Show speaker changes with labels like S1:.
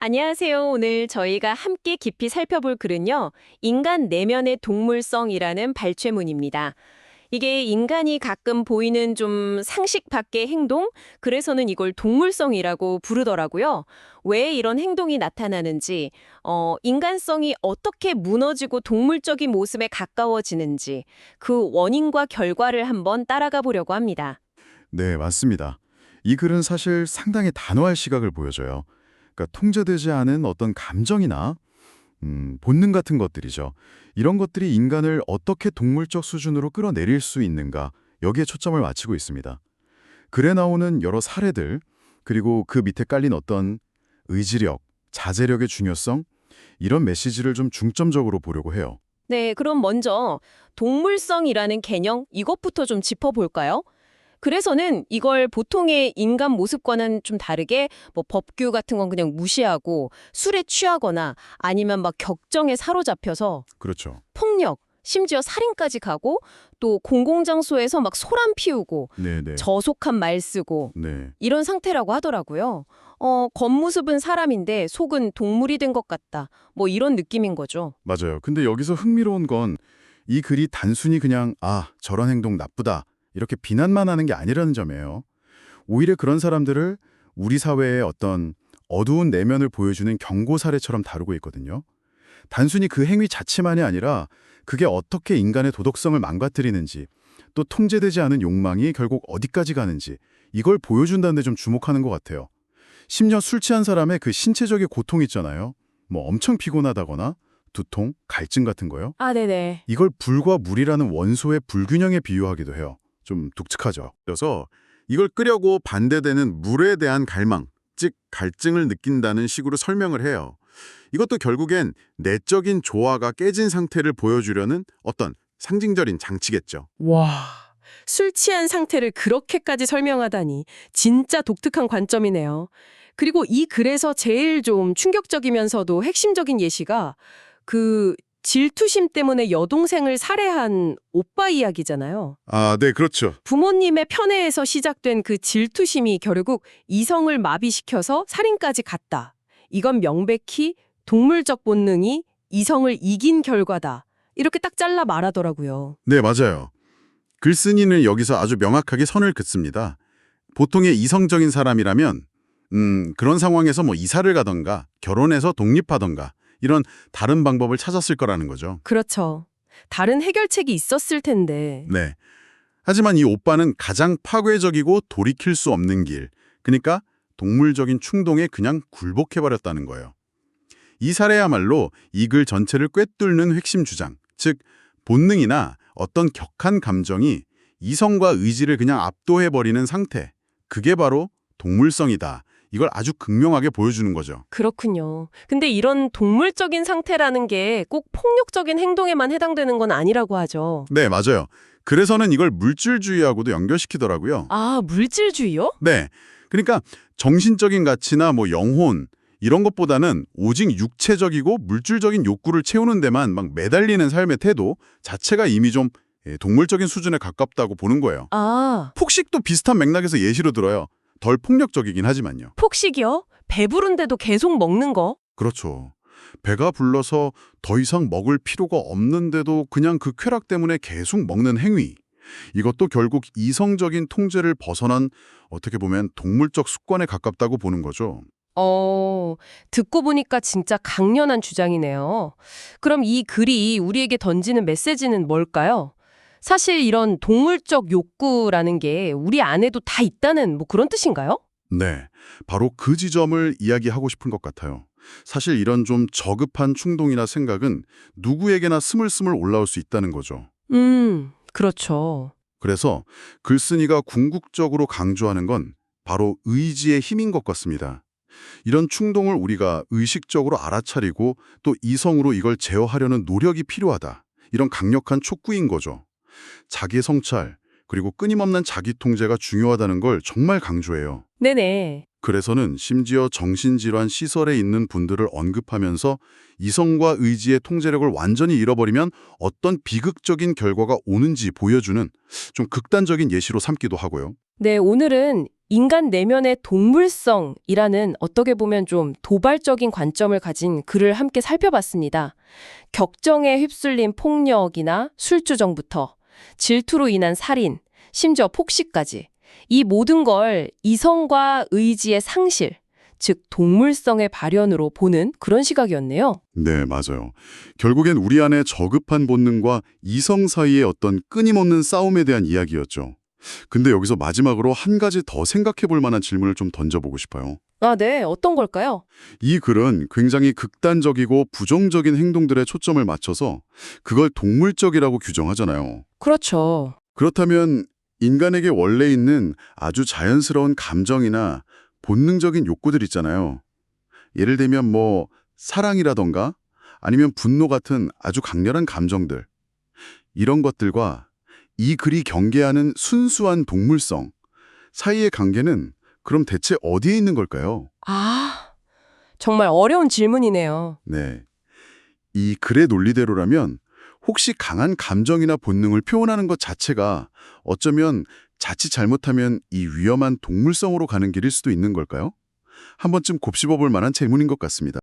S1: 안녕하세요. 오늘 저희가 함께 깊이 살펴볼 글은요, 인간 내면의 동물성이라는 발췌문입니다. 이게 인간이 가끔 보이는 좀 상식 밖의 행동, 그래서는 이걸 동물성이라고 부르더라고요. 왜 이런 행동이 나타나는지, 인간성이 어떻게 무너지고 동물적인 모습에 가까워지는지, 그 원인과 결과를 한번 따라가 보려고 합니다.
S2: 네, 맞습니다. 이 글은 사실 상당히 단호할 시각을 보여줘요. 그러니까 통제되지 않은 어떤 감정이나 본능 같은 것들이죠. 이런 것들이 인간을 어떻게 동물적 수준으로 끌어내릴 수 있는가, 여기에 초점을 맞추고 있습니다. 글에 나오는 여러 사례들, 그리고 그 밑에 깔린 어떤 의지력, 자제력의 중요성, 이런 메시지를 좀 중점적으로 보려고 해요.
S1: 네, 그럼 먼저 동물성이라는 개념, 이것부터 좀 짚어볼까요? 그래서는 이걸 보통의 인간 모습과는 좀 다르게 뭐 법규 같은 건 그냥 무시하고 술에 취하거나 아니면 막 격정에 사로잡혀서
S2: 그렇죠.
S1: 폭력, 심지어 살인까지 가고 또 공공장소에서 막 소란 피우고
S2: 네네.
S1: 저속한 말 쓰고
S2: 네.
S1: 이런 상태라고 하더라고요. 겉모습은 사람인데 속은 동물이 된 것 같다. 뭐 이런 느낌인 거죠.
S2: 맞아요. 근데 여기서 흥미로운 건 이 글이 단순히 그냥 저런 행동 나쁘다 이렇게 비난만 하는 게 아니라는 점이에요. 오히려 그런 사람들을 우리 사회의 어떤 어두운 내면을 보여주는 경고 사례처럼 다루고 있거든요. 단순히 그 행위 자체만이 아니라 그게 어떻게 인간의 도덕성을 망가뜨리는지, 또 통제되지 않은 욕망이 결국 어디까지 가는지 이걸 보여준다는 데 좀 주목하는 것 같아요. 심지어 술 취한 사람의 그 신체적인 고통 있잖아요. 뭐 엄청 피곤하다거나 두통, 갈증 같은 거요.
S1: 아, 네네.
S2: 이걸 불과 물이라는 원소의 불균형에 비유하기도 해요. 좀 독특하죠. 그래서 이걸 끄려고 반대되는 물에 대한 갈망, 즉 갈증을 느낀다는 식으로 설명을 해요. 이것도 결국엔 내적인 조화가 깨진 상태를 보여주려는 어떤 상징적인 장치겠죠.
S3: 와, 술 취한 상태를 그렇게까지 설명하다니 진짜 독특한 관점이네요. 그리고 이 글에서 제일 좀 충격적이면서도 핵심적인 예시가 그 질투심 때문에 여동생을 살해한 오빠 이야기잖아요.
S2: 네, 그렇죠.
S3: 부모님의 편애에서 시작된 그 질투심이 결국 이성을 마비시켜서 살인까지 갔다. 이건 명백히 동물적 본능이 이성을 이긴 결과다. 이렇게 딱 잘라 말하더라고요.
S2: 네, 맞아요. 글쓴이는 여기서 아주 명확하게 선을 긋습니다. 보통의 이성적인 사람이라면 그런 상황에서 뭐 이사를 가던가 결혼해서 독립하던가 이런 다른 방법을 찾았을 거라는 거죠.
S3: 그렇죠. 다른 해결책이 있었을 텐데.
S2: 네. 하지만 이 오빠는 가장 파괴적이고 돌이킬 수 없는 길, 그러니까 동물적인 충동에 그냥 굴복해버렸다는 거예요. 이 사례야말로 이 글 전체를 꿰뚫는 핵심 주장, 즉 본능이나 어떤 격한 감정이 이성과 의지를 그냥 압도해버리는 상태, 그게 바로 동물성이다. 이걸 아주 극명하게 보여주는 거죠.
S3: 그렇군요. 근데 이런 동물적인 상태라는 게 꼭 폭력적인 행동에만 해당되는 건 아니라고 하죠.
S2: 네, 맞아요. 그래서는 이걸 물질주의하고도 연결시키더라고요.
S3: 아, 물질주의요?
S2: 네. 그러니까 정신적인 가치나 뭐 영혼 이런 것보다는 오직 육체적이고 물질적인 욕구를 채우는 데만 막 매달리는 삶의 태도 자체가 이미 좀 동물적인 수준에 가깝다고 보는 거예요.
S3: 아,
S2: 폭식도 비슷한 맥락에서 예시로 들어요. 덜 폭력적이긴 하지만요.
S3: 폭식이요? 배부른데도 계속 먹는 거?
S2: 그렇죠. 배가 불러서 더 이상 먹을 필요가 없는데도 그냥 그 쾌락 때문에 계속 먹는 행위. 이것도 결국 이성적인 통제를 벗어난 어떻게 보면 동물적 습관에 가깝다고 보는 거죠.
S3: 듣고 보니까 진짜 강렬한 주장이네요. 그럼 이 글이 우리에게 던지는 메시지는 뭘까요? 사실 이런 동물적 욕구라는 게 우리 안에도 다 있다는 뭐 그런 뜻인가요?
S2: 네, 바로 그 지점을 이야기하고 싶은 것 같아요. 사실 이런 좀 저급한 충동이나 생각은 누구에게나 스물스물 올라올 수 있다는 거죠.
S3: 그렇죠.
S2: 그래서 글쓴이가 궁극적으로 강조하는 건 바로 의지의 힘인 것 같습니다. 이런 충동을 우리가 의식적으로 알아차리고 또 이성으로 이걸 제어하려는 노력이 필요하다. 이런 강력한 촉구인 거죠. 자기 성찰, 그리고 끊임없는 자기 통제가 중요하다는 걸 정말 강조해요.
S3: 네네.
S2: 그래서는 심지어 정신질환 시설에 있는 분들을 언급하면서 이성과 의지의 통제력을 완전히 잃어버리면 어떤 비극적인 결과가 오는지 보여주는 좀 극단적인 예시로 삼기도 하고요.
S3: 네, 오늘은 인간 내면의 동물성이라는 어떻게 보면 좀 도발적인 관점을 가진 글을 함께 살펴봤습니다. 격정에 휩쓸린 폭력이나 술주정부터 질투로 인한 살인, 심지어 폭식까지 이 모든 걸 이성과 의지의 상실, 즉 동물성의 발현으로 보는 그런 시각이었네요.
S4: 네, 맞아요. 결국엔 우리 안의 저급한 본능과 이성 사이의 어떤 끊임없는 싸움에 대한 이야기였죠. 근데 여기서 마지막으로 한 가지 더 생각해 볼 만한 질문을 좀 던져보고 싶어요.
S3: 아, 네. 어떤 걸까요?
S4: 이 글은 굉장히 극단적이고 부정적인 행동들에 초점을 맞춰서 그걸 동물적이라고 규정하잖아요.
S3: 그렇죠.
S4: 그렇다면 인간에게 원래 있는 아주 자연스러운 감정이나 본능적인 욕구들 있잖아요. 예를 들면 뭐 사랑이라던가 아니면 분노 같은 아주 강렬한 감정들. 이런 것들과 이 글이 경계하는 순수한 동물성 사이의 관계는 그럼 대체 어디에 있는 걸까요?
S3: 아, 정말 어려운 질문이네요.
S4: 네. 이 글의 논리대로라면 혹시 강한 감정이나 본능을 표현하는 것 자체가 어쩌면 자칫 잘못하면 이 위험한 동물성으로 가는 길일 수도 있는 걸까요? 한 번쯤 곱씹어 볼 만한 질문인 것 같습니다.